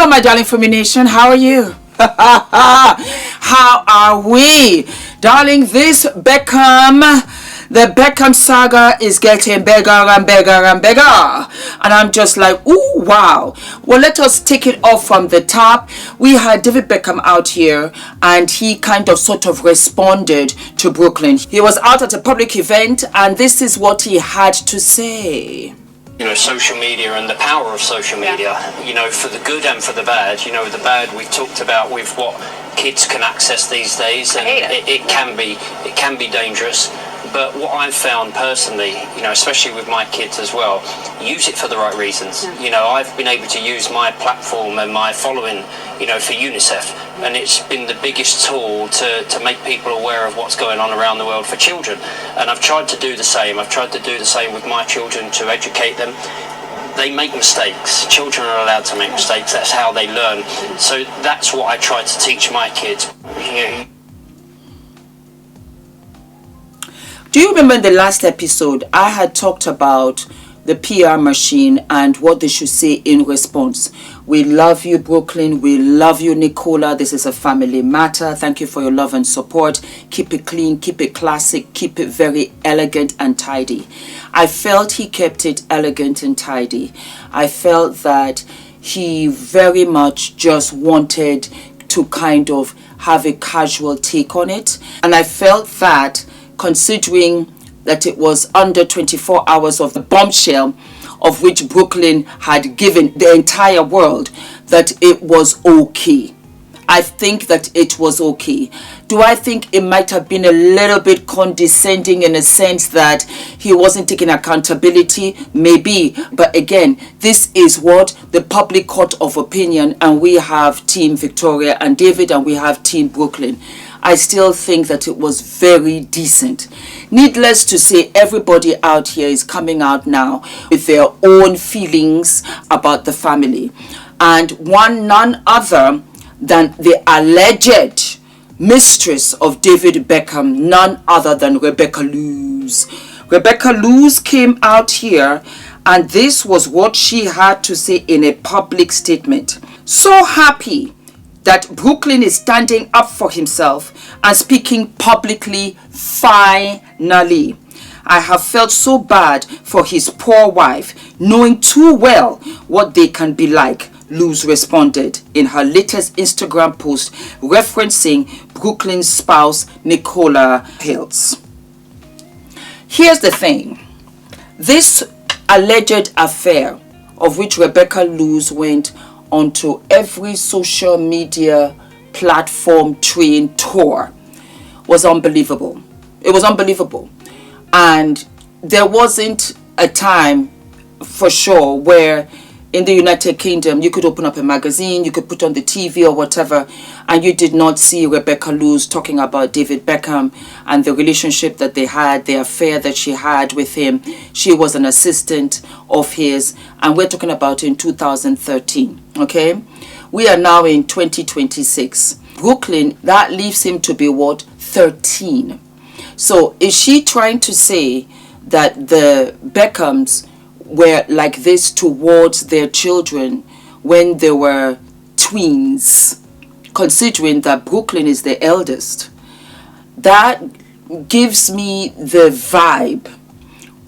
Hello, my darling Fumi Nation. How are you? How are we? Darling, this the Beckham'S saga is getting bigger and bigger and bigger. And I'm just like, ooh, wow. Well, let us take it off from the top. We had David Beckham out here and he kind of sort of responded to Brooklyn. He was out at a public event and this is what he had to say. You know, social media and the power of social media, you know, for the good and for the bad. You know, the bad we've talked about with what kids can access these days, and it can be dangerous. But what I've found personally, you know, especially with my kids as well, use it for the right reasons. You know, I've been able to use my platform and my following, you know, for UNICEF, and it's been the biggest tool to make people aware of what's going on around the world for children. And I've tried to do the same. I've tried to do the same with my children, to educate them. They make mistakes. Children are allowed to make mistakes. That's how they learn. So that's what I try to teach my kids. Do you remember in the last episode, I had talked about the PR machine and what they should say in response? We love you, Brooklyn. We love you, Nicola. This is a family matter. Thank you for your love and support. Keep it clean, keep it classic, keep it very elegant and tidy. I felt he kept it elegant and tidy. I felt that he very much just wanted to kind of have a casual take on it. And I felt that, considering that it was under 24 hours of the bombshell of which Brooklyn had given the entire world, that it was okay. I think that it was okay. Do I think it might have been a little bit condescending in a sense that he wasn't taking accountability? Maybe. But again, this is what the public court of opinion, and we have Team Victoria and David and we have Team Brooklyn. I still think that it was very decent. Needless to say, everybody out here is coming out now with their own feelings about the family. And none other than the alleged mistress of David Beckham, none other than Rebecca Loos. Rebecca Loos came out here and this was what she had to say in a public statement. So happy that Brooklyn is standing up for himself and speaking publicly finally. I have felt so bad for his poor wife, knowing too well what they can be like, Loos responded in her latest Instagram post referencing Brooklyn's spouse, Nicola Hills. Here's the thing. This alleged affair of which Rebecca Loos went onto every social media platform train tour was unbelievable. It was unbelievable. And there wasn't a time for sure where in the United Kingdom you could open up a magazine, you could put on the TV or whatever, and you did not see Rebecca Loos talking about David Beckham and the relationship that they had, the affair that she had with him. She was an assistant of his, and we're talking about in 2013, okay? We are now in 2026. Brooklyn, that leaves him to be what? 13. So is she trying to say that the Beckham'S were like this towards their children when they were tweens, considering that Brooklyn is the eldest? That gives me the vibe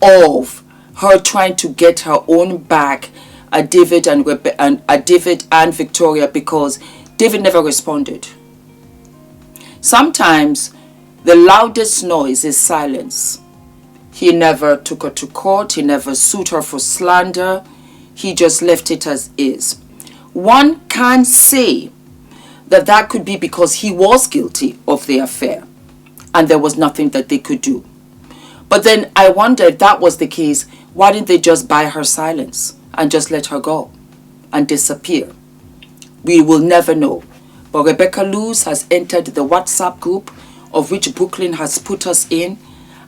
of her trying to get her own back at David and Victoria, because David never responded. Sometimes the loudest noise is silence. He never took her to court. He never sued her for slander. He just left it as is. One can say that that could be because he was guilty of the affair and there was nothing that they could do. But then I wonder, if that was the case, why didn't they just buy her silence and just let her go and disappear? We will never know. But Rebecca Loos has entered the WhatsApp group of which Brooklyn has put us in.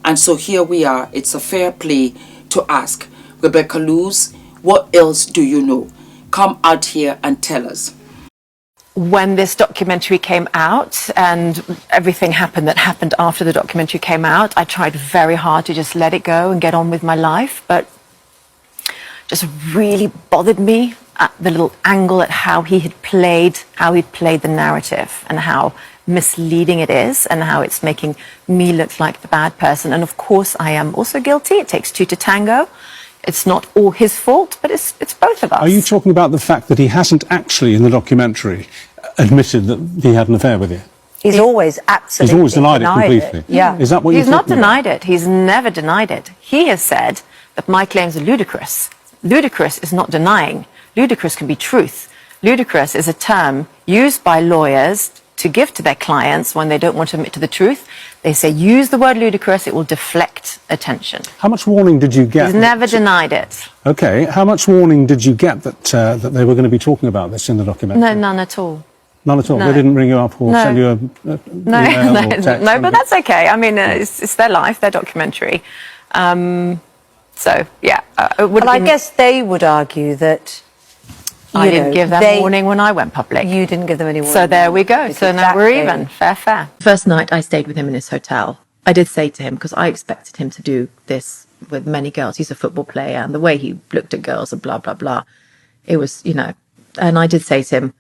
And so here we are. It's a fair play to ask Rebecca Loos, what else do you know? Come out here and tell us. When this documentary came out and everything happened that happened after the documentary came out, I tried very hard to just let it go and get on with my life, but just really bothered me. at the little angle at how he'd played the narrative and how misleading it is and how it's making me look like the bad person. And of course, I am also guilty. It takes two to tango. It's not all his fault, but it's both of us. Are you talking about the fact that he hasn't actually, in the documentary, admitted that he had an affair with you? He's always absolutely He's always denied it completely. Yeah. Is that what you're He's not talking denied it. He's never denied it. He has said that my claims are ludicrous. Ludicrous is not denying. Ludicrous can be truth. Ludicrous is a term used by lawyers to give to their clients when they don't want to admit to the truth. They say, use the word ludicrous, it will deflect attention. How much warning did you get? He's never denied it. Okay, how much warning did you get that they were going to be talking about this in the documentary? No, none at all. None at all? No. They didn't ring you up or No. send you a No, email or text? no, but that's okay. I mean, it's their life, their documentary. So, yeah. But I guess they would argue that I didn't give them warning when I went public. You didn't give them any warning. So there we go. So now we're Exactly. even. Fair. First night I stayed with him in his hotel. I did say to him, because I expected him to do this with many girls. He's a football player, and the way he looked at girls and blah, blah, blah. It was, and I did say to him,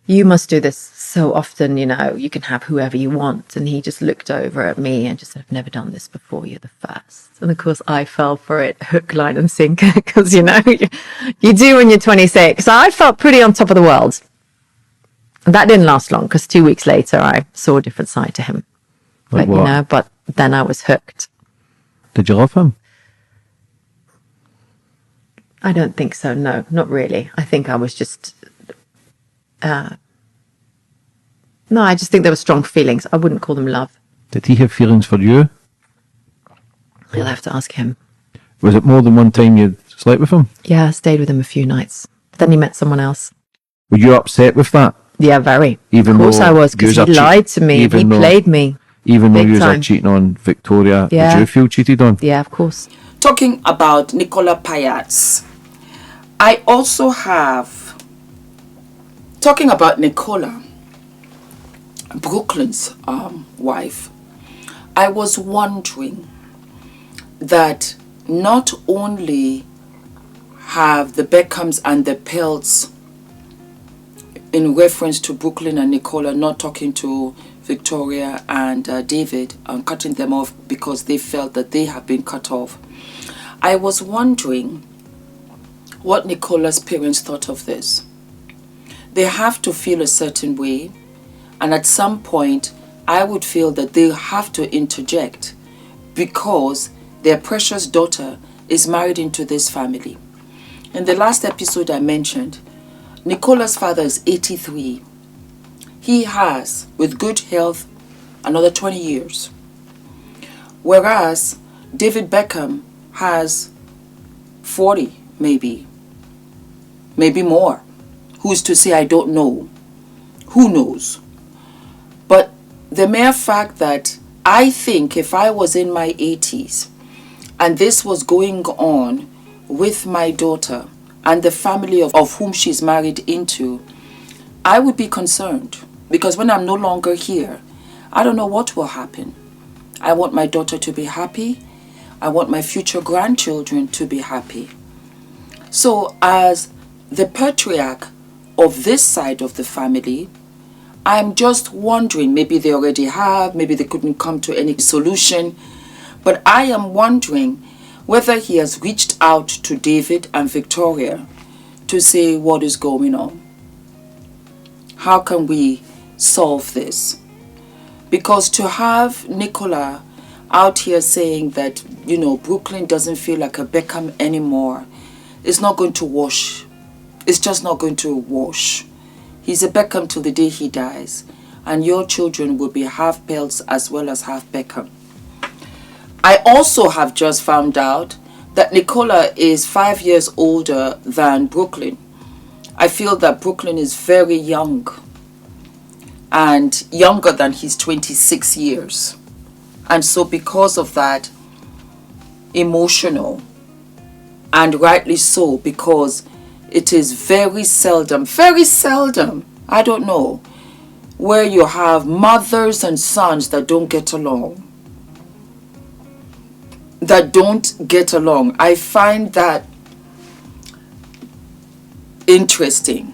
you must do this so often, you can have whoever you want. And he just looked over at me and just said, I've never done this before, you're the first. And of course I fell for it, hook, line and sinker, because, you do when you're 26. So I felt pretty on top of the world. And that didn't last long, because 2 weeks later I saw a different side to him. Like what? But then I was hooked. Did you love him? I don't think so, no, not really. I think I was just... no, I just think there were strong feelings. I wouldn't call them love. Did he have feelings for you? You'll have to ask him. Was it more than one time you slept with him? Yeah, I stayed with him a few nights. Then he met someone else. Were you upset with that? Yeah, very. Even of course though I was, because yous he are lied to me. He played me. Even though Big you were time. cheating on Victoria, Yeah. did you feel cheated on? Yeah, of course. Talking about Nicola Payats, I also have, talking about Nicola, Brooklyn's wife, I was wondering that not only have the Beckham'S and the Pelts, in reference to Brooklyn and Nicola, not talking to Victoria and David and cutting them off because they felt that they have been cut off. I was wondering what Nicola's parents thought of this. They have to feel a certain way, and at some point I would feel that they have to interject because their precious daughter is married into this family. In the last episode I mentioned, Nicola's father is 83. He has, with good health, another 20 years. Whereas David Beckham has 40, maybe more. Who's to say? I don't know. Who knows? But the mere fact that I think if I was in my 80s and this was going on with my daughter and the family of whom she's married into, I would be concerned. Because when I'm no longer here, I don't know what will happen. I want my daughter to be happy. I want my future grandchildren to be happy. So as the patriarch of this side of the family, I'm just wondering, maybe they already have, maybe they couldn't come to any solution, but I am wondering whether he has reached out to David and Victoria to say what is going on. How can we solve this? Because to have Nicola out here saying that, Brooklyn doesn't feel like a Beckham anymore, it's not going to wash. It's just not going to wash. He's a Beckham till the day he dies, and your children will be half Pelts as well as half Beckham. I also have just found out that Nicola is 5 years older than Brooklyn. I feel that Brooklyn is very young and younger than his 26 years. And so because of that, emotional, and rightly so, because it is very seldom, I don't know, where you have mothers and sons that don't get along. I find that interesting.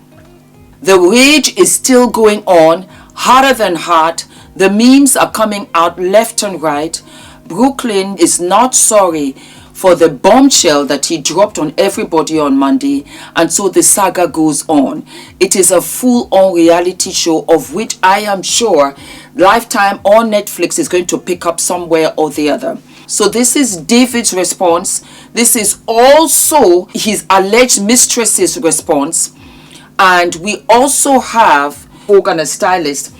The rage is still going on, hotter than hot. The memes are coming out left and right. Brooklyn is not sorry for the bombshell that he dropped on everybody on Monday, and so the saga goes on. It is a full-on reality show of which I am sure Lifetime or Netflix is going to pick up somewhere or the other. So this is David's response. This is also his alleged mistress's response. And we also have Hogan, a stylist,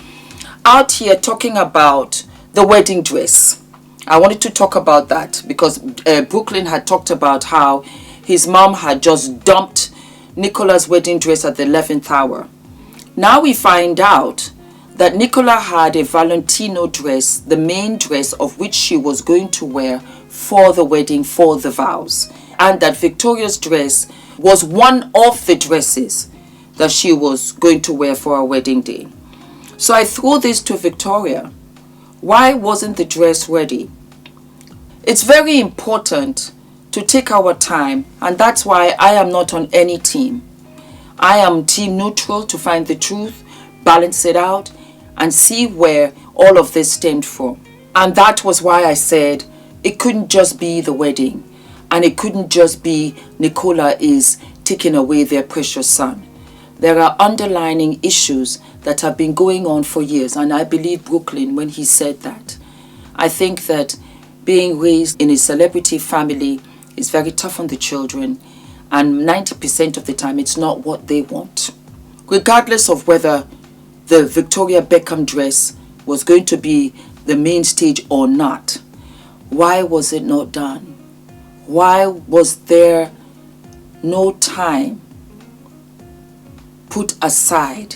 out here talking about the wedding dress. I wanted to talk about that because Brooklyn had talked about how his mom had just dumped Nicola's wedding dress at the 11th hour. Now we find out that Nicola had a Valentino dress, the main dress of which she was going to wear for the wedding, for the vows. And that Victoria's dress was one of the dresses that she was going to wear for her wedding day. So I throw this to Victoria. Why wasn't the dress ready? It's very important to take our time, and that's why I am not on any team. I am team neutral to find the truth, balance it out, and see where all of this stemmed from. And that was why I said it couldn't just be the wedding, and it couldn't just be Nicola is taking away their precious son. There are underlying issues that have been going on for years, and I believe Brooklyn when he said that. I think that being raised in a celebrity family is very tough on the children, and 90% of the time it's not what they want. Regardless of whether the Victoria Beckham dress was going to be the main stage or not, why was it not done? Why was there no time put aside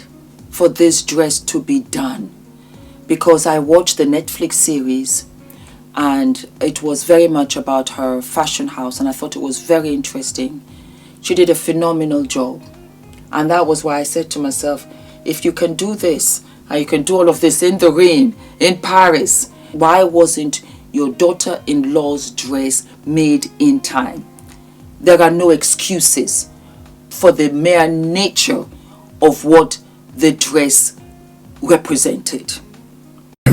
for this dress to be done? Because I watched the Netflix series and it was very much about her fashion house, and I thought it was very interesting. She did a phenomenal job, and that was why I said to myself, if you can do this and you can do all of this in the rain in Paris, why wasn't your daughter-in-law's dress made in time? There are no excuses for the mere nature of what the dress represented.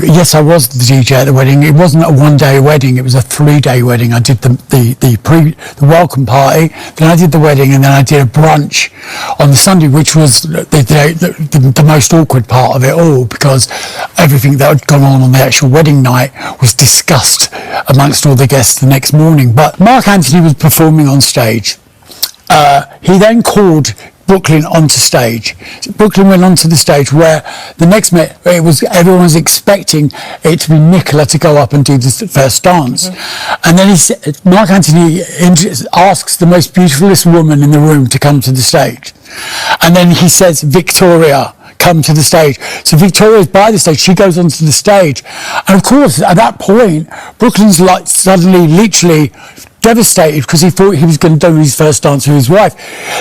Yes, I was the DJ at the wedding. It wasn't a one-day wedding, it was a 3-day wedding. I did the welcome party, then I did the wedding, and then I did a brunch on the Sunday, which was the most awkward part of it all, because everything that had gone on the actual wedding night was discussed amongst all the guests the next morning. But Mark Anthony was performing on stage. He then called Brooklyn onto stage. Brooklyn went onto the stage where the next minute everyone was expecting it to be Nicola to go up and do the first dance. And then Mark Anthony asks the most beautifulest woman in the room to come to the stage. And then he says, Victoria, come to the stage. So Victoria's by the stage, she goes onto the stage. And of course, at that point, Brooklyn's like suddenly, literally devastated because he thought he was going to do his first dance with his wife.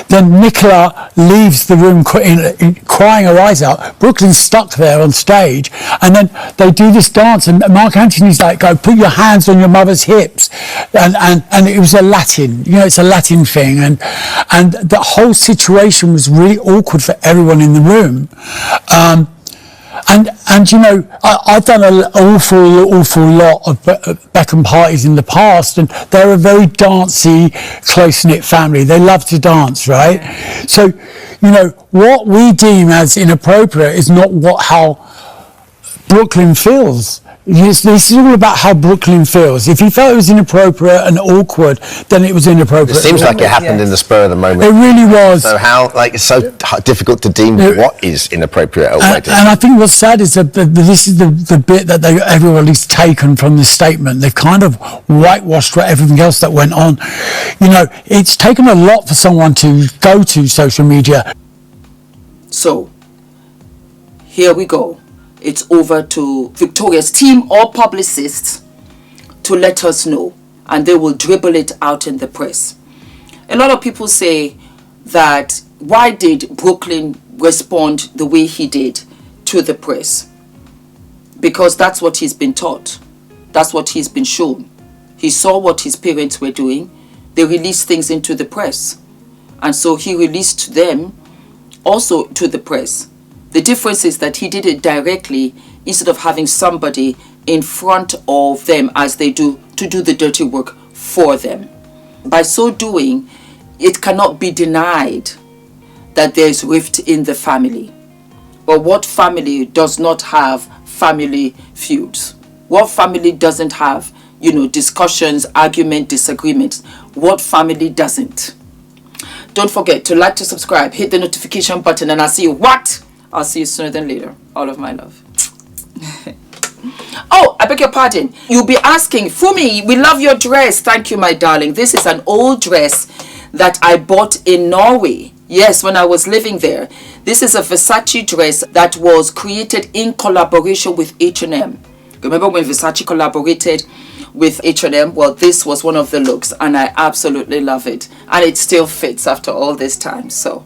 Then Nicola leaves the room crying her eyes out. Brooklyn's stuck there on stage, and then they do this dance, and Mark Anthony's like, go put your hands on your mother's hips, and it was a Latin, it's a Latin thing, and the whole situation was really awkward for everyone in the room. And I've done an awful lot of Beckham parties in the past, and they're a very dancey, close-knit family. They love to dance, right? Yeah. So, what we deem as inappropriate is not how Brooklyn feels. This is all about how Brooklyn feels. If he felt it was inappropriate and awkward, then it was inappropriate. It seems like it happened in the spur of the moment. It really was. So it's so difficult to deem what is inappropriate at a wedding. And I think what's sad is that this is the bit that everybody's taken from this statement. They've kind of whitewashed everything else that went on. It's taken a lot for someone to go to social media. So, here we go. It's over to Victoria's team or publicists to let us know, and they will dribble it out in the press. A lot of people say that why did Brooklyn respond the way he did to the press? Because that's what he's been taught. That's what he's been shown. He saw what his parents were doing. They released things into the press. And so he released them also to the press. The difference is that he did it directly instead of having somebody in front of them as they do to do the dirty work for them. By so doing, it cannot be denied that there is rift in the family. But what family does not have family feuds? What family doesn't have, discussions, argument, disagreements? What family doesn't? Don't forget to like, to subscribe, hit the notification button, and I'll see you what? I'll see you sooner than later. All of my love. Oh, I beg your pardon. You'll be asking, Fumi, we love your dress. Thank you, my darling. This is an old dress that I bought in Norway. Yes, when I was living there. This is a Versace dress that was created in collaboration with H&M. Remember when Versace collaborated with H&M? Well, this was one of the looks, and I absolutely love it. And it still fits after all this time. So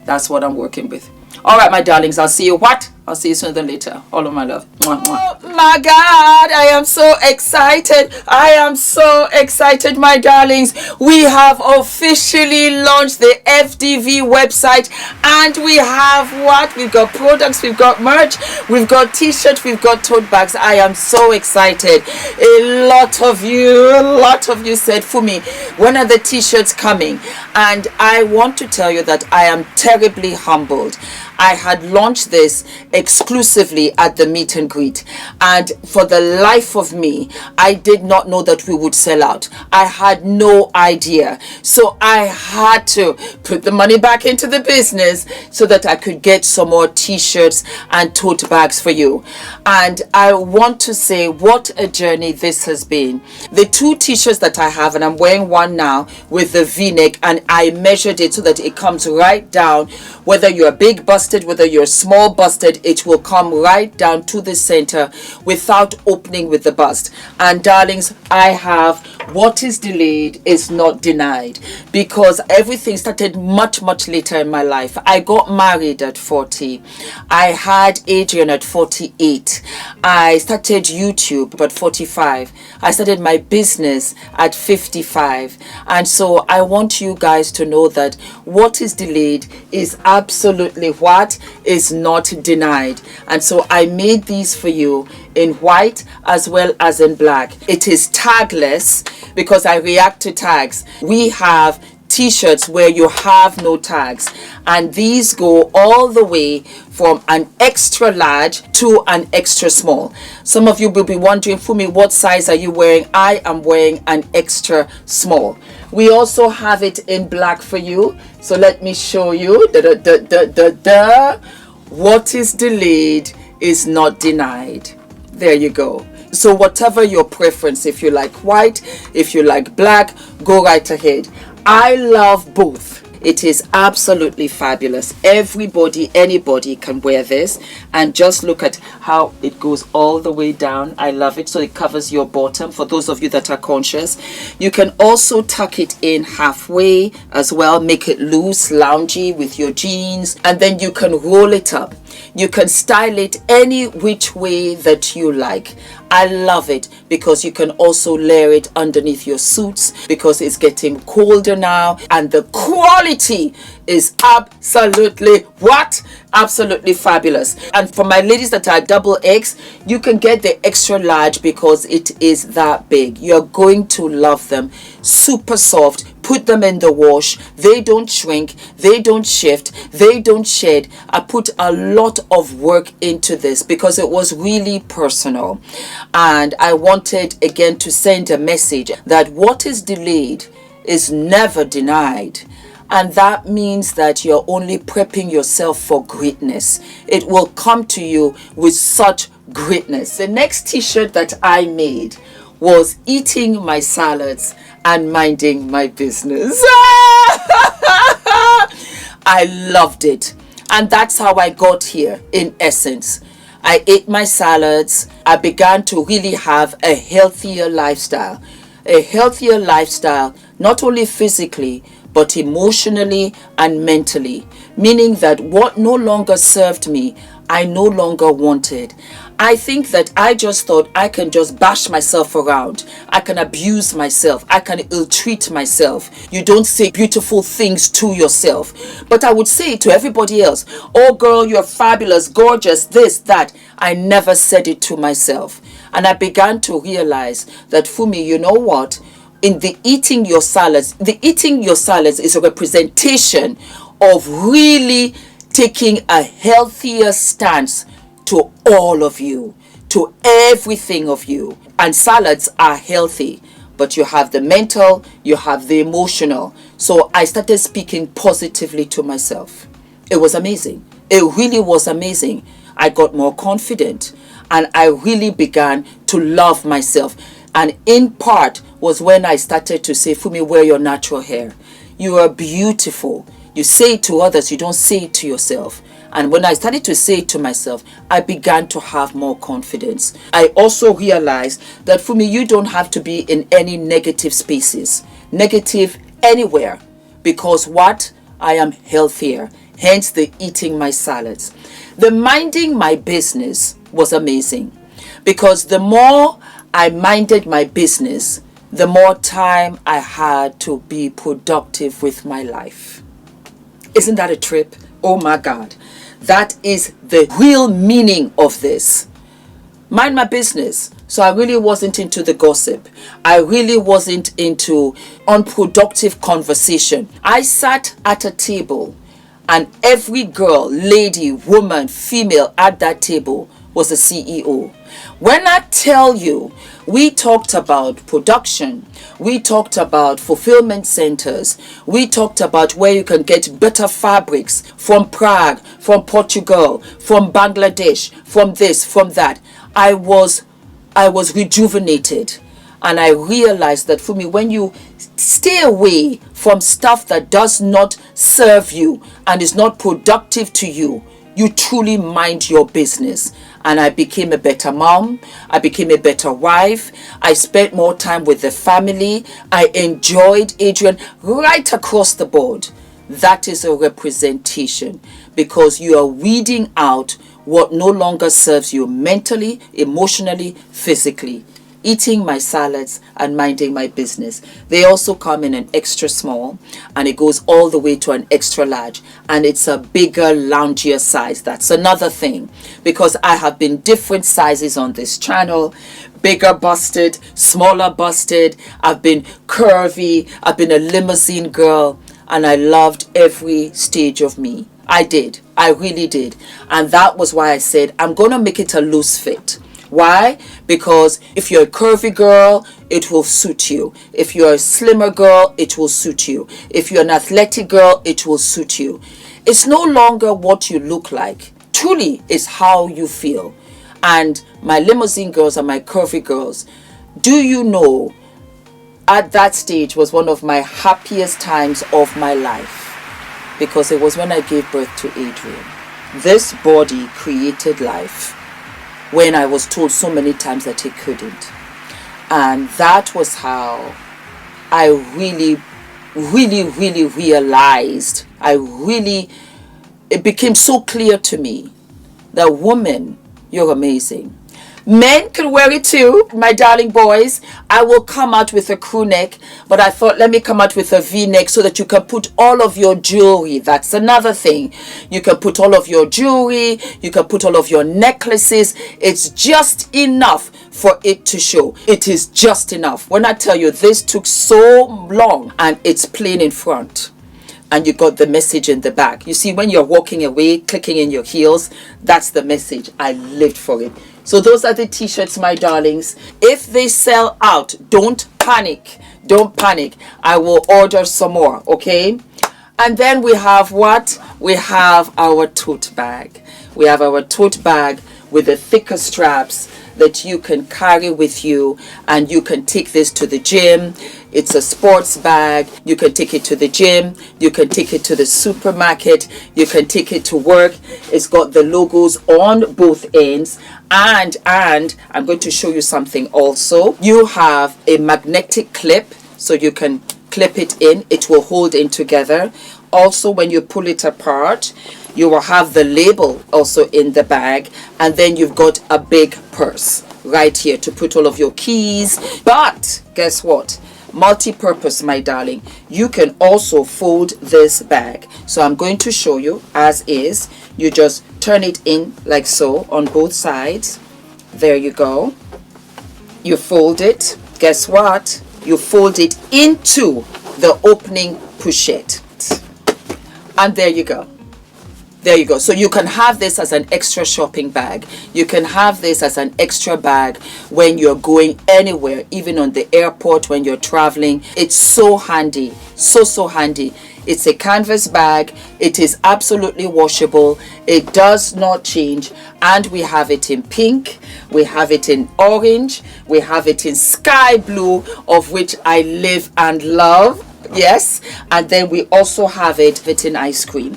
that's what I'm working with. All right, my darlings, I'll see you what? I'll see you sooner than later. All of my love. Mwah, mwah. Oh my God, I am so excited. I am so excited, my darlings. We have officially launched the FDV website, and we have what? We've got products, we've got merch, we've got t-shirts, we've got tote bags. I am so excited. A lot of you said, Fumi, when are the t-shirts coming? And I want to tell you that I am terribly humbled. I had launched this exclusively at the meet and greet, and for the life of me, I did not know that we would sell out. I had no idea. So I had to put the money back into the business so that I could get some more t-shirts and tote bags for you. And I want to say what a journey this has been. The 2 t-shirts that I have, and I'm wearing one now with the v-neck, and I measured it so that it comes right down. Whether you're big busted, whether you're small busted, it will come right down to the center without opening with the bust. And darlings, I have what is delayed is not denied, because everything started much later in my life. I got married at 40. I had Adrian at 48. I started YouTube at 45. I started my business at 55. And so I want you guys to know that what is delayed is absolutely what is not denied. And so I made these for you in white as well as in black. It is tagless because I react to tags. We have t-shirts where you have no tags, and these go all the way from an extra large to an extra small. Some of you will be wondering, Fumi, what size are you wearing? I am wearing an extra small. We also have it in black for you, so let me show you. What is delayed is not denied. There you go. So whatever your preference, if you like white, if you like black, go right ahead. I love both. It is absolutely fabulous. Everybody, anybody can wear this, and just look at how it goes all the way down. I love it. So it covers your bottom for those of you that are conscious. You can also tuck it in halfway as well, make it loose, loungy with your jeans, and then you can roll it up. You can style it any which way that you like. I love it because you can also layer it underneath your suits because it's getting colder now, and the quality is absolutely what? Absolutely fabulous. And for my ladies that are double X, you can get the extra large because it is that big. You're going to love them. Super soft. Put them in the wash. They don't shrink. They don't shift. They don't shed. I put a lot of work into this because it was really personal. And I wanted again to send a message that what is delayed is never denied. And that means that you're only prepping yourself for greatness. It will come to you with such greatness. The next t-shirt that I made was eating my salads and minding my business. I loved it. And that's how I got here in essence. I ate my salads. I began to really have a healthier lifestyle. A healthier lifestyle, not only physically, but emotionally and mentally. Meaning that what no longer served me, I no longer wanted. I think that I just thought I can just bash myself around. I can abuse myself. I can ill-treat myself. You don't say beautiful things to yourself. But I would say it to everybody else. Oh girl, you're fabulous, gorgeous, this, that. I never said it to myself. And I began to realize that, Fumi, you know what? In the eating your salads is a representation of really taking a healthier stance to all of you, to everything of you. And salads are healthy, but you have the mental, you have the emotional. So I started speaking positively to myself. It was amazing. It really was amazing. I got more confident and I really began to love myself. And in part was when I started to say, Fumi, wear your natural hair. You are beautiful. You say it to others, you don't say it to yourself. And when I started to say it to myself, I began to have more confidence. I also realized that, Fumi, you don't have to be in any negative spaces, negative anywhere, because what? I am healthier, hence the eating my salads. The minding my business was amazing, because the more I minded my business, the more time I had to be productive with my life. Isn't that a trip? Oh my God. That is the real meaning of this. Mind my business. So I really wasn't into the gossip. I really wasn't into unproductive conversation. I sat at a table and every girl, lady, woman, female at that table was a CEO. When I tell you, we talked about production, we talked about fulfillment centers, we talked about where you can get better fabrics from Prague, from Portugal, from Bangladesh, from this, from that. I was rejuvenated. And I realized that, Fumi, when you stay away from stuff that does not serve you and is not productive to you, you truly mind your business. And I became a better mom. I became a better wife. I spent more time with the family. I enjoyed Adrian right across the board. That is a representation, because you are weeding out what no longer serves you mentally, emotionally, physically. Eating my salads and minding my business. They also come in an extra small, and it goes all the way to an extra large, and it's a bigger, loungier size. That's another thing, because I have been different sizes on this channel. Bigger busted, smaller busted. I've been curvy. I've been a limousine girl, and I loved every stage of me. I did. I really did. And that was why I said I'm going to make it a loose fit. Why? Because if you're a curvy girl, it will suit you. If you're a slimmer girl, it will suit you. If you're an athletic girl, it will suit you. It's no longer what you look like. Truly, it's how you feel. And my limousine girls and my curvy girls, do you know, at that stage was one of my happiest times of my life, because it was when I gave birth to Adrian. This body created life when I was told so many times that he couldn't. And that was how I really realized, it became so clear to me that, woman, you're amazing. Men can wear it too, my darling boys. I will come out with a crew neck, but I thought, let me come out with a V-neck so that you can put all of your jewelry. That's another thing. You can put all of your jewelry, you can put all of your necklaces. It's just enough for it to show. It is just enough. When I tell you, this took so long, and it's plain in front, and you got the message in the back. You see, when you're walking away, clicking in your heels, that's the message. I lived for it. So those are the t-shirts, my darlings. If they sell out, don't panic. Don't panic. I will order some more, okay? And then we have what? We have our tote bag. We have our tote bag with the thicker straps that you can carry with you, and you can take this to the gym. It's a sports bag. You can take it to the gym. You can take it to the supermarket. You can take it to work. It's got the logos on both ends. And I'm going to show you something also. You have a magnetic clip, so you can clip it in. It will hold in together. Also, when you pull it apart, You will have the label also in the bag, and then you've got a big purse right here to put all of your keys. But guess what? Multi-purpose, my darling. You can also fold this bag. So I'm going to show you as is. You just turn it in like so on both sides. There you go. You fold it. Guess what? You fold it into the opening pochette. And there you go. There you go. So you can have this as an extra shopping bag. You can have this as an extra bag when you're going anywhere, even on the airport when you're traveling. It's so handy. So handy. It's a canvas bag. It is absolutely washable. It does not change. And we have it in pink. We have it in orange. We have it in sky blue, of which I live and love. Yes, and then we also have it in ice cream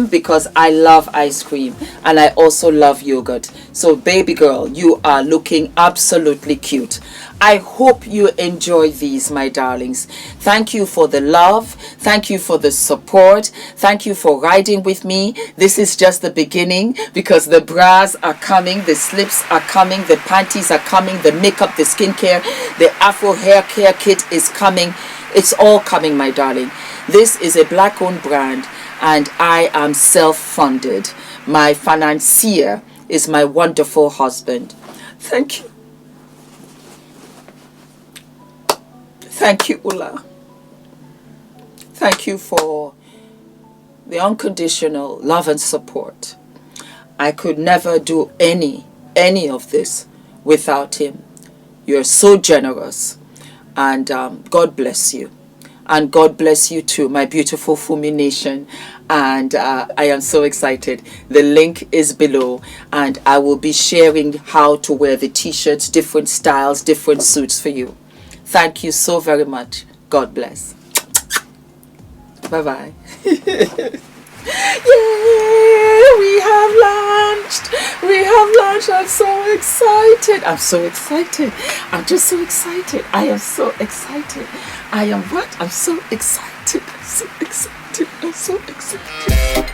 because I love ice cream, and I also love yogurt. So baby girl, you are looking absolutely cute. I hope you enjoy these, my darlings. Thank you for the love. Thank you for the support. Thank you for riding with me. This is just the beginning, because the bras are coming, the slips are coming, the panties are coming, the makeup, the skincare, the Afro hair care kit is coming. It's all coming, my darling. This is a black-owned brand, and I am self-funded. My financier is my wonderful husband. Thank you. Thank you, Ula. Thank you for the unconditional love and support. I could never do any of this without him. You're so generous. And God bless you. And God bless you too, my beautiful Fumi Nation. And I am so excited. The link is below, and I will be sharing how to wear the t-shirts, different styles, different suits for you. Thank you so very much. God bless. Bye-bye. Yay! We have launched. We have launched. I'm so excited. I'm so excited. I'm just so excited. I am so excited. I am what? I'm so excited. I'm so excited. I'm so excited.